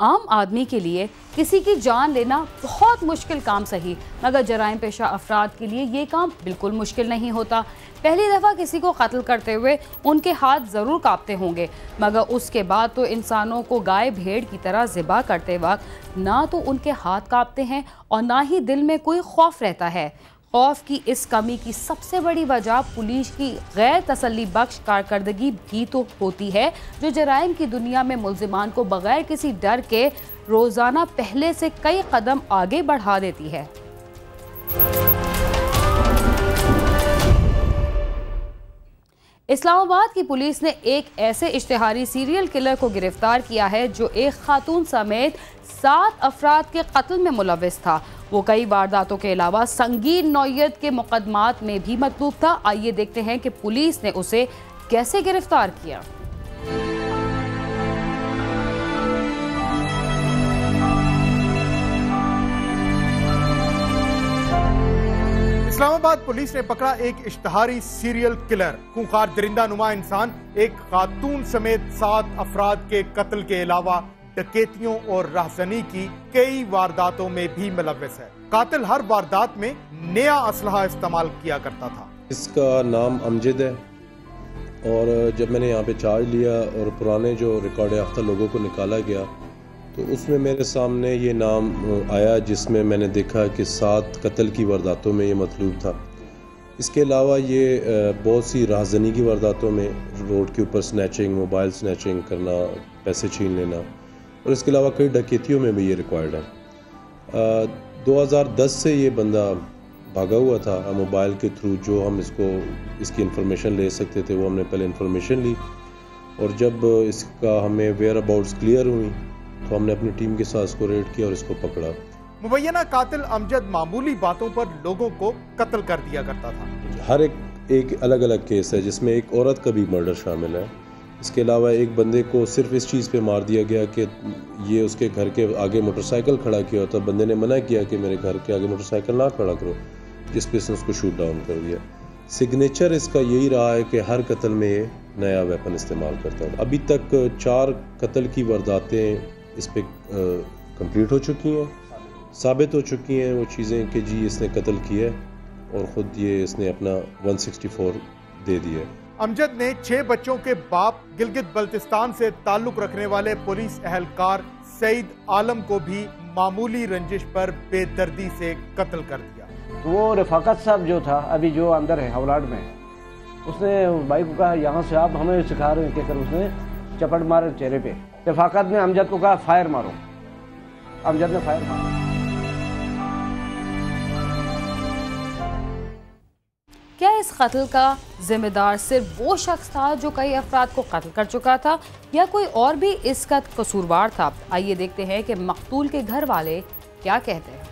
आम आदमी के लिए किसी की जान लेना बहुत मुश्किल काम सही, मगर जराइम पेशा अफराद के लिए ये काम बिल्कुल मुश्किल नहीं होता। पहली दफ़ा किसी को कत्ल करते हुए उनके हाथ ज़रूर कांपते होंगे, मगर उसके बाद तो इंसानों को गाय भेड़ की तरह ज़िबा करते वक्त ना तो उनके हाथ कांपते हैं और ना ही दिल में कोई खौफ रहता है। खौफ की इस कमी की सबसे बड़ी वजह पुलिस की गैर तसल्ली बख्श कारकर्दगी भी तो होती है, जो जराइम की दुनिया में मुल्जिमान को बगैर किसी डर के रोज़ाना पहले से कई कदम आगे बढ़ा देती है। इस्लामाबाद की पुलिस ने एक ऐसे इश्तिहारी सीरियल किलर को गिरफ्तार किया है जो एक खातून समेत 7 अफराद के कत्ल में मुलव्विस था। वो कई वारदातों के अलावा संगीन नौयत के मुकदमात में भी मतलूब था। आइए देखते हैं कि पुलिस ने उसे कैसे गिरफ्तार किया। इस्लामाबाद पुलिस ने पकड़ा एक इश्तिहारी सीरियल किलर। खूंखार दरिंदा नुमा इंसान एक खातून समेत 7 अफराद के कत्ल के अलावा डकैतियों और राहजनी की कई वारदातों में भी मुलव्विस है। कातिल हर वारदात में नया असलहा इस्तेमाल किया करता था। इसका नाम अमजद है और जब मैंने यहाँ पे चार्ज लिया और पुराने जो रिकॉर्ड याफ्ता लोगों को निकाला गया तो उसमें मेरे सामने ये नाम आया, जिसमें मैंने देखा कि 7 कत्ल की वारदातों में ये मतलूब था। इसके अलावा ये बहुत सी राहजनी की वारदातों में, रोड के ऊपर स्नैचिंग, मोबाइल स्नैचिंग करना, पैसे छीन लेना, और इसके अलावा कई डकैतियों में भी ये रिकॉर्ड है। 2010 से ये बंदा भागा हुआ था। मोबाइल के थ्रू जो हम इसकी इंफॉर्मेशन ले सकते थे वो हमने पहले इंफॉर्मेशन ली, और जब इसका हमें वेयर अबाउट्स क्लियर हुई तो हमने अपनी टीम के साथ इसको रेड किया और इसको पकड़ा। मुबैना कातिल अमजद मामूली बातों पर लोगों को कत्ल कर दिया करता था। हर एक अलग अलग केस है जिसमें एक औरत का भी मर्डर शामिल है। इसके अलावा एक बंदे को सिर्फ इस चीज़ पे मार दिया गया कि ये उसके घर के आगे मोटरसाइकिल खड़ा किया होता, बंदे ने मना किया कि मेरे घर के आगे मोटरसाइकिल ना खड़ा करो, जिस पे उसको शूट डाउन कर दिया। सिग्नेचर इसका यही रहा है कि हर कत्ल में ये नया वेपन इस्तेमाल करता है। अभी तक 4 कत्ल की वारदातें इस पे कंप्लीट हो चुकी हैं, साबित हो चुकी हैं वो चीज़ें कि जी इसने कत्ल किया और ख़ुद ये इसने अपना 164 दे दिया। अमजद ने 6 बच्चों के बाप गिलगित बल्तिस्तान से ताल्लुक रखने वाले पुलिस एहलकार सईद आलम को भी मामूली रंजिश पर बेदर्दी से कत्ल कर दिया। वो रफाकत साहब जो था अभी जो अंदर है हवलाट में, उसने भाई को कहा यहाँ से आप हमें सिखा रहे हैं, कहकर उसने चपट मारे चेहरे पे। रफाकत ने अमजद को कहा फायर मारो, अमजद ने फायर मारा। क्या इस कत्ल का जिम्मेदार सिर्फ वो शख्स था जो कई अफराद को कत्ल कर चुका था, या कोई और भी इसका कसूरवार था? आइए देखते हैं कि मकतूल के घर वाले क्या कहते हैं।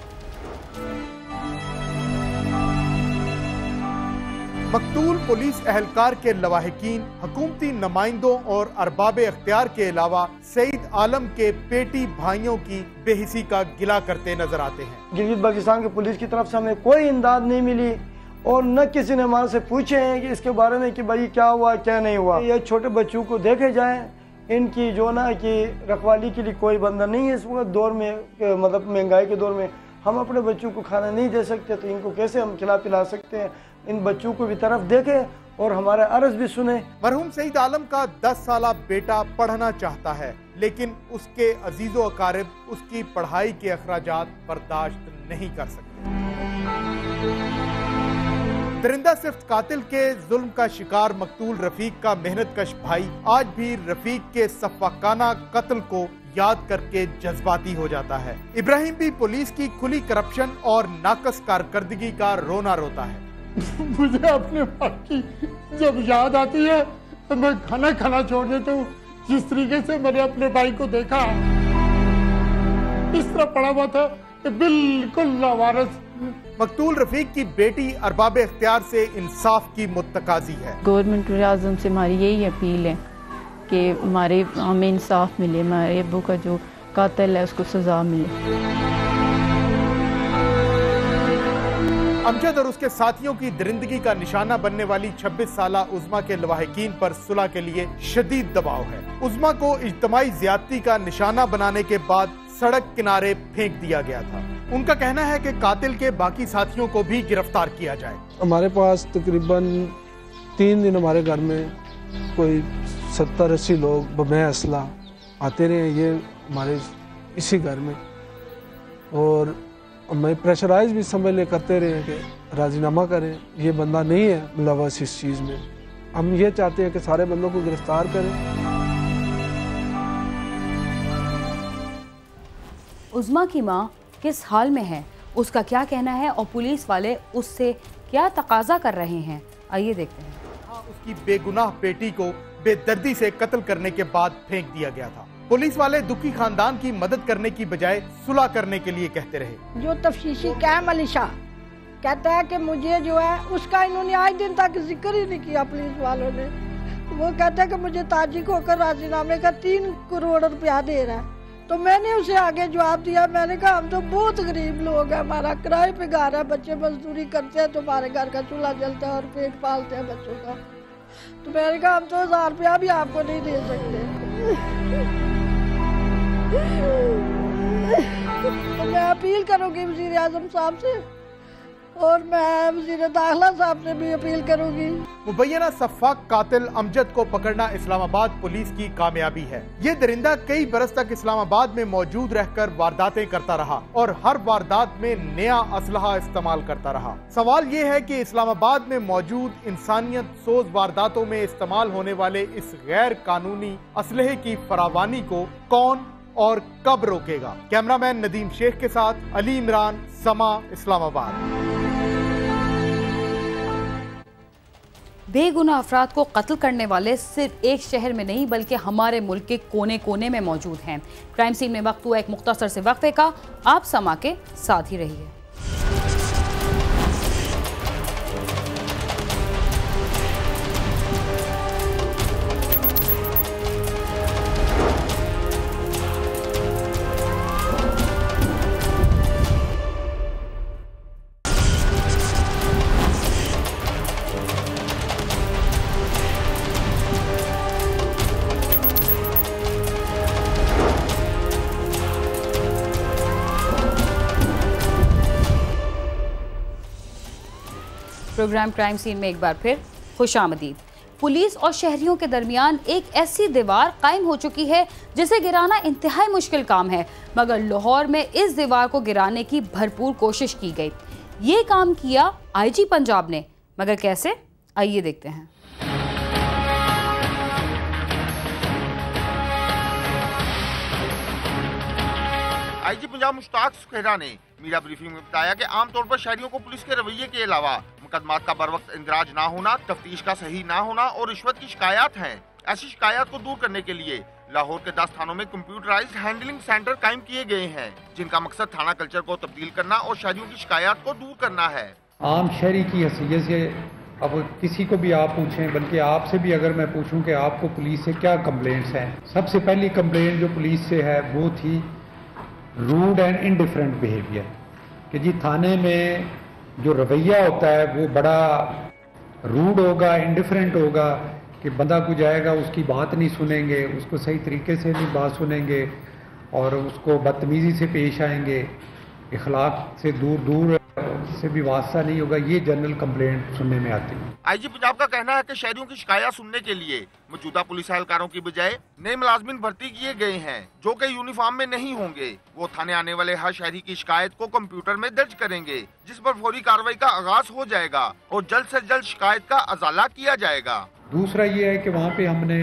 मकतूल पुलिस एहलकार के लवाहिकीन, हुकूमती नुमाइंदों और अरबाब इख्तियार के अलावा सईद आलम के पेटी भाइयों की बेहिसी का गिला करते नजर आते हैं। गिलगित बल्तिस्तान की पुलिस की तरफ से हमें कोई इमदाद नहीं मिली और न किसी ने हमारे से पूछे हैं कि इसके बारे में कि भाई क्या हुआ क्या नहीं हुआ। ये छोटे बच्चों को देखे जाएं, इनकी जो ना कि रखवाली के लिए कोई बंदा नहीं है इस वक्त दौर में, मतलब महंगाई के दौर में हम अपने बच्चों को खाना नहीं दे सकते, तो इनको कैसे हम खिला पिला सकते हैं? इन बच्चों को भी तरफ देखें और हमारा अर्ज भी सुने। मरहूम सईद आलम का 10 साला बेटा पढ़ना चाहता है, लेकिन उसके अजीजो अकारिब उसकी पढ़ाई के अखराजात बर्दाश्त नहीं कर सकते। दरिंदा सिर्फ कातिल के जुल्म का शिकार मकतूल रफीक का मेहनत कश भाई आज भी रफीक के सफाकाना कत्ल को याद करके जज्बाती हो जाता है। इब्राहिम भी पुलिस की खुली करप्शन और नाकस कारकर्दगी का रोना रोता है। मुझे अपने भाई की जब याद आती है तो मैं खाना खाना छोड़ देता हूँ। जिस तरीके से मैंने अपने भाई को देखा, इस तरह पड़ा हुआ था कि बिल्कुल लावारिस। मकतूल रफीक की बेटी अरबाब इख्तियार से इंसाफ की मुत्तकाजी है। गवर्नमेंट आज़म से हमारी यही अपील है कि हमें इंसाफ मिले, हमारे अब्बू का जो कातिल है उसको सजा मिले। अमजद और उसके साथियों की दरिंदगी का निशाना बनने वाली 26 साला उज़मा के लवाहिकीन पर सुलह के लिए शदीद दबाव है। उज़मा को इज्तमाई ज्यादती का निशाना बनाने के बाद सड़क किनारे फेंक दिया गया था। उनका कहना है कि कातिल के बाकी साथियों को भी गिरफ्तार किया जाए। हमारे पास तकरीबन 3 दिन हमारे घर में कोई 70-80 लोग बमै असला आते रहे। ये हमारे इसी घर में, और हमें प्रेशराइज भी समझ ले करते रहे कि राजीनामा करें, ये बंदा नहीं है मुलव्वस इस चीज़ में। हम ये चाहते हैं कि सारे बंदों को गिरफ्तार करें। उज़मा की माँ किस हाल में है, उसका क्या कहना है और पुलिस वाले उससे क्या तकाजा कर रहे हैं, आइए देखते हैं। उसकी बेगुनाह बेटी को बेदर्दी से कत्ल करने के बाद फेंक दिया गया था। पुलिस वाले दुखी खानदान की मदद करने की बजाय सुलह करने के लिए कहते रहे। जो तफ्तीशी कैम अली शाह कहता है कि मुझे जो है उसका इन्होंने आज दिन तक जिक्र ही नहीं किया पुलिस वालों ने। वो कहता है कि मुझे ताजिक होकर राजीनामे का 3 करोड़ रुपया दे रहा है। तो मैंने उसे आगे जवाब दिया, मैंने कहा हम तो बहुत गरीब लोग हैं, हमारा किराए पे घर है, बच्चे मजदूरी करते हैं तो हमारे घर का चूल्हा जलता है और पेट पालते हैं बच्चों का। तो मैंने कहा हम तो 1000 रुपया भी आपको नहीं दे सकते। तो मैं अपील करूंगी वज़ीर आज़म साहब से, और मैं वज़ीर दाखिला साहब से भी अपील करूंगी। मुबैना सफ़ाक कातिल अमजद को पकड़ना इस्लामाबाद पुलिस की कामयाबी है। ये दरिंदा कई बरस तक इस्लामाबाद में मौजूद रहकर वारदातें करता रहा और हर वारदात में नया असलहा इस्तेमाल करता रहा। सवाल ये है कि इस्लामाबाद में मौजूद इंसानियत सोज वारदातों में इस्तेमाल होने वाले इस गैर कानूनी असलहे की फरावानी को कौन और कब रोकेगा। कैमरामैन नदीम शेख के साथ अली इमरान, समा, इस्लामाबाद। बेगुनाह अफराद को कत्ल करने वाले सिर्फ एक शहर में नहीं बल्कि हमारे मुल्क के कोने कोने में मौजूद हैं। क्राइम सीन में वक्त हुआ एक मुख्तसर से वक्फे का, आप समा के साथ ही रहिए। प्रोग्राम क्राइम सीन में एक बार फिर खुशामदीद। पुलिस और शहरियों के दरमियान एक ऐसी दीवार कायम हो चुकी है जिसे गिराना इंतहाई मुश्किल काम है, मगर लाहौर में इस दीवार को गिराने की भरपूर कोशिश की गई। ये काम किया आईजी पंजाब ने, मगर कैसे, आइए देखते हैं। आईजी पंजाब मुश्ताक सुखेरा ने मीडिया ब्रीफिंग में बताया कि आमतौर पर शहरियों को पुलिस के रवैये के अलावा मुकदमात का बरवक्त इंदराज ना होना, तफ्तीश का सही ना होना और रिश्वत की शिकायत हैं। ऐसी शिकायत को दूर करने के लिए लाहौर के 10 थानों में कंप्यूटराइज्ड हैंडलिंग सेंटर कायम किए गए हैं, जिनका मकसद थाना कल्चर को तब्दील करना और शहरियों की शिकायत को दूर करना है। आम शहरी की हैसियत से अब किसी को भी आप पूछें, बल्कि आपसे भी अगर मैं पूछूं कि आपको पुलिस से क्या कंप्लेंट्स हैं, सबसे पहली कंप्लेंट जो पुलिस से है वो थी रूड एंड इनडिफरेंट बिहेवियर, कि जी थाने में जो रवैया होता है वो बड़ा रूड होगा, इनडिफरेंट होगा, कि बंदा को जाएगा उसकी बात नहीं सुनेंगे, उसको सही तरीके से नहीं बात सुनेंगे और उसको बदतमीज़ी से पेश आएंगे, इखलाक से दूर से भी वास्ता नहीं होगा। ये जनरल कंप्लेंट सुनने में आती है। आईजी पंजाब का कहना है कि शहरियों की शिकायत सुनने के लिए मौजूदा पुलिस एहलकारों की बजाय नए मुलाजमिन भर्ती किए गए हैं, जो कि यूनिफॉर्म में नहीं होंगे। वो थाने आने वाले हर शहरी की शिकायत को कंप्यूटर में दर्ज करेंगे, जिस पर फौरी कार्रवाई का आगाज हो जाएगा और जल्द से जल्द शिकायत का अजाला किया जाएगा। दूसरा ये है कि वहाँ पे हमने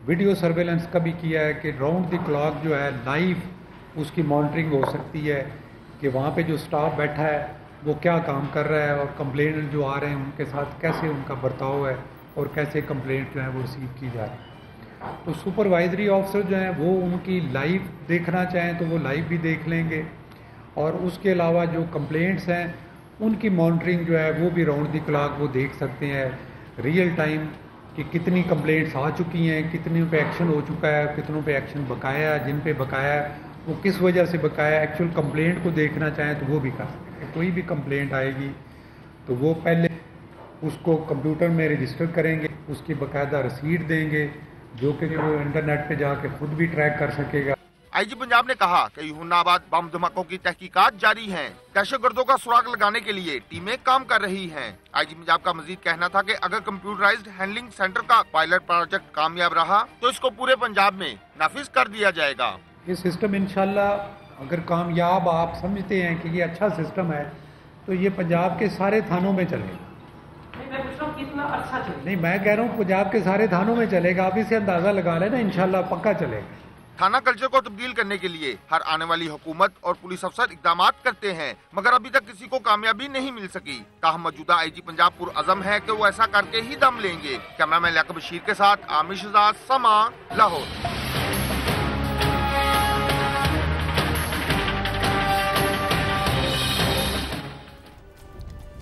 वीडियो सर्वेलेंस का भी किया है कि राउंड द क्लॉक जो है लाइव उसकी मॉनिटरिंग हो सकती है, कि वहाँ पे जो स्टाफ बैठा है वो क्या काम कर रहा है और कंप्लेंट जो आ रहे हैं उनके साथ कैसे उनका बर्ताव है और कैसे कंप्लेंट जो है वो रिसीव की जा रही है। तो सुपरवाइजरी ऑफिसर जो हैं वो उनकी लाइव देखना चाहें तो वो लाइव भी देख लेंगे, और उसके अलावा जो कंप्लेंट्स हैं उनकी मॉनिटरिंग जो है वो भी राउंड द क्लॉक वो देख सकते हैं रियल टाइम, कि कितनी कंप्लेंट्स आ चुकी हैं, कितने पे एक्शन हो चुका है, कितनों पे एक्शन बकाया है, जिन पे बकाया है वो किस वजह से बकाया, एक्चुअल कंप्लेंट को देखना चाहें तो वो भी कर सकते हैं। कोई भी कंप्लेंट आएगी तो वो पहले उसको कंप्यूटर में रजिस्टर करेंगे, उसकी बाकायदा रसीद देंगे जो कि वो इंटरनेट पे जाके खुद भी ट्रैक कर सकेगा। आईजी पंजाब ने कहा कि हुन्नाबाद बम धमाकों की तहकीकात जारी हैं। दहशतगर्दों का सुराग लगाने के लिए टीमें काम कर रही हैं। आईजी पंजाब का मजीद कहना था कि अगर कंप्यूटराइज्ड हैंडलिंग सेंटर का पायलट प्रोजेक्ट कामयाब रहा तो इसको पूरे पंजाब में नाफिज कर दिया जाएगा। ये सिस्टम इंशाल्लाह अगर कामयाब आप समझते हैं कि ये अच्छा सिस्टम है तो ये पंजाब के सारे थानों में चलेगा। मैं पूछ रहा हूं कितना अच्छा चलेगा। नहीं, मैं कह रहा हूँ पंजाब के सारे थानों में चलेगा। आप इसे अंदाजा लगा लेना, इंशाल्लाह पक्का चलेगा। थाना कल्चर को तब्दील करने के लिए हर आने वाली हुकूमत और पुलिस अफसर इकदाम करते हैं, मगर अभी तक किसी को कामयाबी नहीं मिल सकी। ताहम मौजूदा आईजी पंजाब पुरअज़म है कि वो ऐसा करके ही दम लेंगे। कैमरामैन लियाकत बशीर के साथ आमिर शहजाद, समा, लाहौर।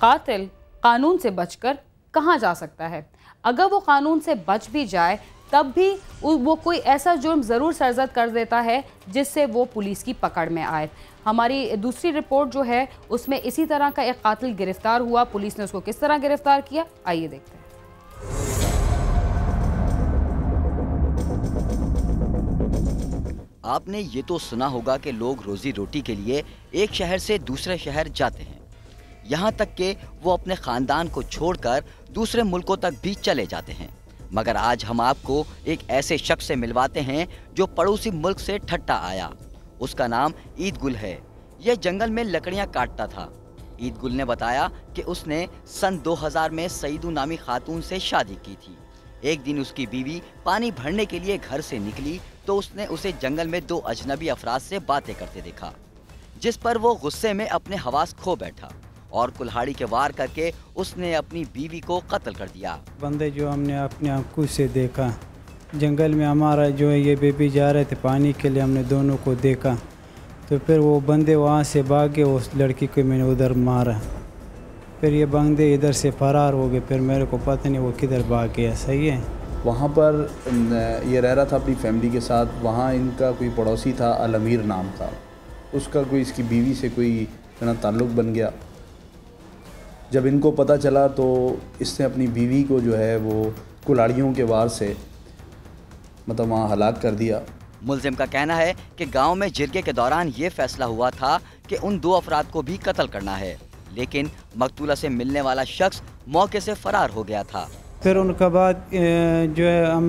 कातिल कानून से बचकर कहाँ जा सकता है? अगर वो कानून से बच भी जाए तब भी वो कोई ऐसा जुर्म ज़रूर सरजद कर देता है जिससे वो पुलिस की पकड़ में आए। हमारी दूसरी रिपोर्ट जो है उसमें इसी तरह का एक कातिल गिरफ्तार हुआ। पुलिस ने उसको किस तरह गिरफ्तार किया, आइए देखते हैं। आपने ये तो सुना होगा कि लोग रोजी रोटी के लिए एक शहर से दूसरे शहर जाते हैं, यहाँ तक कि वो अपने खानदान को छोड़कर दूसरे मुल्कों तक भी चले जाते हैं। मगर आज हम आपको एक ऐसे शख्स से मिलवाते हैं जो पड़ोसी मुल्क से ठट्टा आया। उसका नाम ईद गुल है। यह जंगल में लकड़ियां काटता था। ईद गुल ने बताया कि उसने सन 2000 में सईदू नामी खातून से शादी की थी। एक दिन उसकी बीवी पानी भरने के लिए घर से निकली तो उसने उसे जंगल में दो अजनबी अफराद से बातें करते देखा, जिस पर वो गुस्से में अपने हवास खो बैठा और कुल्हाड़ी के वार करके उसने अपनी बीवी को कत्ल कर दिया। बंदे जो हमने अपने आंखों से देखा, जंगल में हमारा जो है ये बेबी जा रहे थे पानी के लिए, हमने दोनों को देखा तो फिर वो बंदे वहाँ से भागे, उस लड़की को मैंने उधर मारा, फिर ये बंदे इधर से फरार हो गए, फिर मेरे को पता नहीं वो किधर भाग गया। सही है, वहाँ पर ये रह रहा था अपनी फैमिली के साथ। वहाँ इनका कोई पड़ोसी था अलमीर नाम का, उसका कोई इसकी बीवी से कोई ताल्लुक़ बन गया। जब इनको पता चला तो इसने अपनी बीवी को जो है वो कुल्हाड़ियों के वार से मतलब वहाँ हलाक कर दिया। मुल्जिम का कहना है कि गांव में जिरगे के दौरान ये फैसला हुआ था कि उन दो अफराद को भी कत्ल करना है, लेकिन मकतूला से मिलने वाला शख्स मौके से फरार हो गया था। फिर उनके बाद जो है हम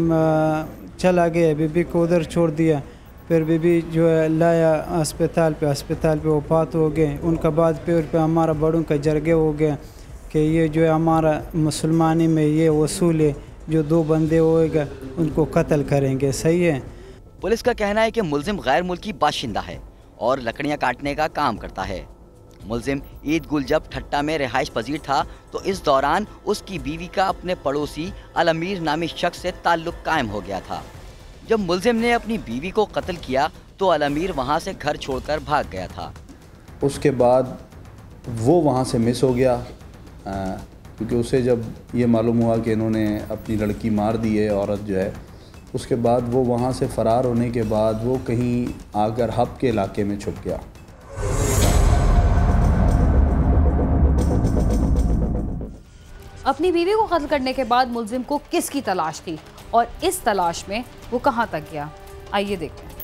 चला गए, बीबी को उधर छोड़ दिया। फिर बीबी जो है लाया अस्पताल पे वफात हो गए। उनका बाद फिर पे हमारा बड़ों का जरगे हो गया कि ये जो है हमारा मुसलमानी में ये वसूल है, जो दो बंदे होएगा उनको कत्ल करेंगे। सही है। पुलिस का कहना है कि मुल्जिम गैर मुल्की बाशिंदा है और लकड़ियां काटने का काम करता है। मुल्जिम ईद गुल जब ठट्टा में रिहाइश पजीर था तो इस दौरान उसकी बीवी का अपने पड़ोसी अलमीर नामी शख्स से ताल्लुक कायम हो गया था। जब मुल्जिम ने अपनी बीवी को कत्ल किया तो अलमीर वहां से घर छोड़कर भाग गया था। उसके बाद वो वहाँ से मिस हो गया, क्योंकि उसे जब ये मालूम हुआ कि इन्होंने अपनी लड़की मार दी है, औरत जो है, उसके बाद वो वहाँ से फ़रार होने के बाद वो कहीं आकर हब के इलाके में छुप गया। अपनी बीवी को कत्ल करने के बाद मुल्जिम को किसकी तलाश थी और इस तलाश में वो कहां तक गया, आइए देखते हैं।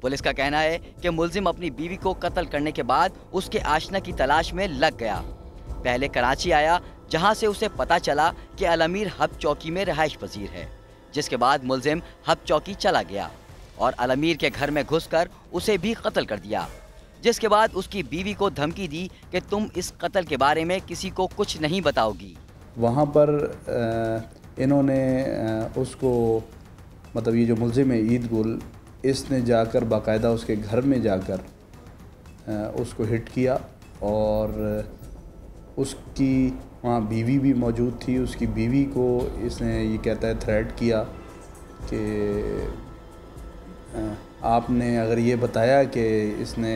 पुलिस का कहना है कि मुल्जिम अपनी बीवी को कत्ल करने के बाद उसके आशना की तलाश में लग गया। पहले कराची आया, जहां से उसे पता चला कि अलमीर हब चौकी में रिहाइश पजीर है, जिसके बाद मुल्जिम हब चौकी चला गया और अलमीर के घर में घुसकर उसे भी कत्ल कर दिया, जिसके बाद उसकी बीवी को धमकी दी कि तुम इस कत्ल के बारे में किसी को कुछ नहीं बताओगी। वहाँ पर इन्होंने उसको मतलब ये जो मुल्जिम है ईद गुल, इसने जाकर बाकायदा उसके घर में जाकर उसको हिट किया और उसकी वहाँ बीवी भी मौजूद थी। उसकी बीवी को इसने ये कहता है थ्रेट किया कि आपने अगर ये बताया कि इसने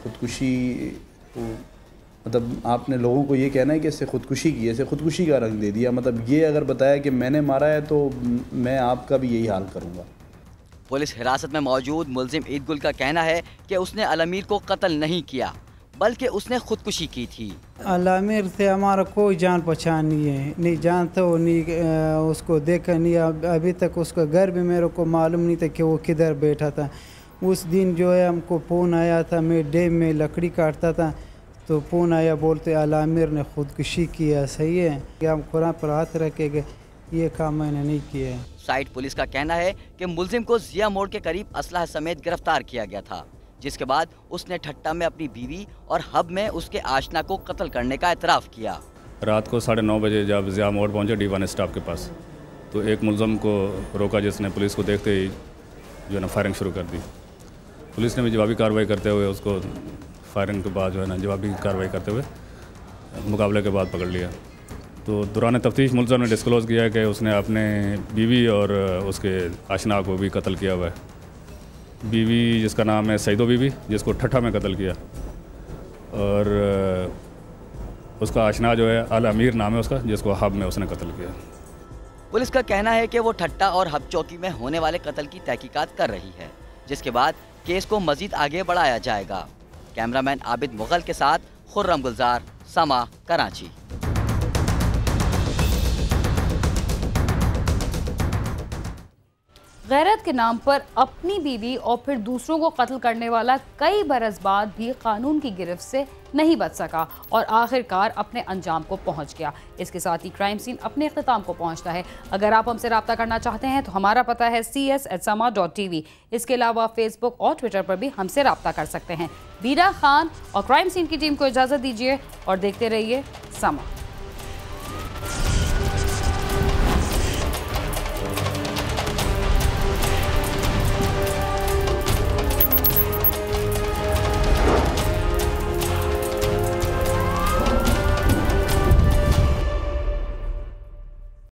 ख़ुदकुशी, मतलब आपने लोगों को ये कहना है कि इससे ख़ुदकुशी की, इसे ख़ुदकुशी का रंग दे दिया। मतलब ये अगर बताया कि मैंने मारा है तो मैं आपका भी यही हाल करूँगा। पुलिस हिरासत में मौजूद मुलजिम ईद गुल का कहना है कि उसने अल-अमीर को कत्ल नहीं किया बल्कि उसने खुदकुशी की थी। अल-अमीर से हमारा कोई जान पहचान नहीं है, नहीं जानता हो, नहीं उसको देखा नहीं। अभी तक उसका घर भी मेरे को मालूम नहीं था कि वो किधर बैठा था। उस दिन जो है हमको फ़ोन आया था, मैं डैम में लकड़ी काटता था तो फ़ोन आया, बोलते अल-अमीर ने खुदकुशी किया। सही है कि हम कुरान पर हाथ रखेंगे, ये काम मैंने नहीं किया है। साइट पुलिस का कहना है कि मुलजिम को जिया मोड़ के करीब असलहा समेत गिरफ्तार किया गया था, जिसके बाद उसने ठट्टा में अपनी बीवी और हब में उसके आशना को कत्ल करने का एतराफ़ किया। रात को 9:30 बजे जब जिया मोड़ पहुंचे D1 स्टाफ के पास, तो एक मुलजिम को रोका, जिसने पुलिस को देखते ही जो है ना फायरिंग शुरू कर दी। पुलिस ने भी जवाबी कार्रवाई करते हुए उसको फायरिंग के बाद जो है ना जवाबी कार्रवाई करते हुए मुकाबले के बाद पकड़ लिया। तो दौरान तफ्तीश मुलजिम ने डिस्क्लोज़ किया कि उसने अपने बीवी और उसके आशना को भी कत्ल किया हुआ है। बीवी जिसका नाम है सईदो बीवी, जिसको ठट्ठा में कत्ल किया, और उसका आशना जो है अल-अमीर नाम है उसका, जिसको हब में उसने कत्ल किया। पुलिस का कहना है कि वो ठट्टा और हब चौकी में होने वाले कत्ल की तहकीकात कर रही है, जिसके बाद केस को मजीद आगे बढ़ाया जाएगा। कैमरामैन आबिद मुगल के साथ खुर्रम गुलजार, समा, कराची। गैरत के नाम पर अपनी बीवी और फिर दूसरों को कत्ल करने वाला कई बरस बाद भी कानून की गिरफ्त से नहीं बच सका और आखिरकार अपने अंजाम को पहुंच गया। इसके साथ ही क्राइम सीन अपने इख्तिताम को पहुंचता है। अगर आप हमसे रब्ता करना चाहते हैं तो हमारा पता है cs@sama.tv। इसके अलावा फेसबुक और ट्विटर पर भी हमसे रब्ता कर सकते हैं। बीरा खान और क्राइम सीन की टीम को इजाज़त दीजिए और देखते रहिए समा।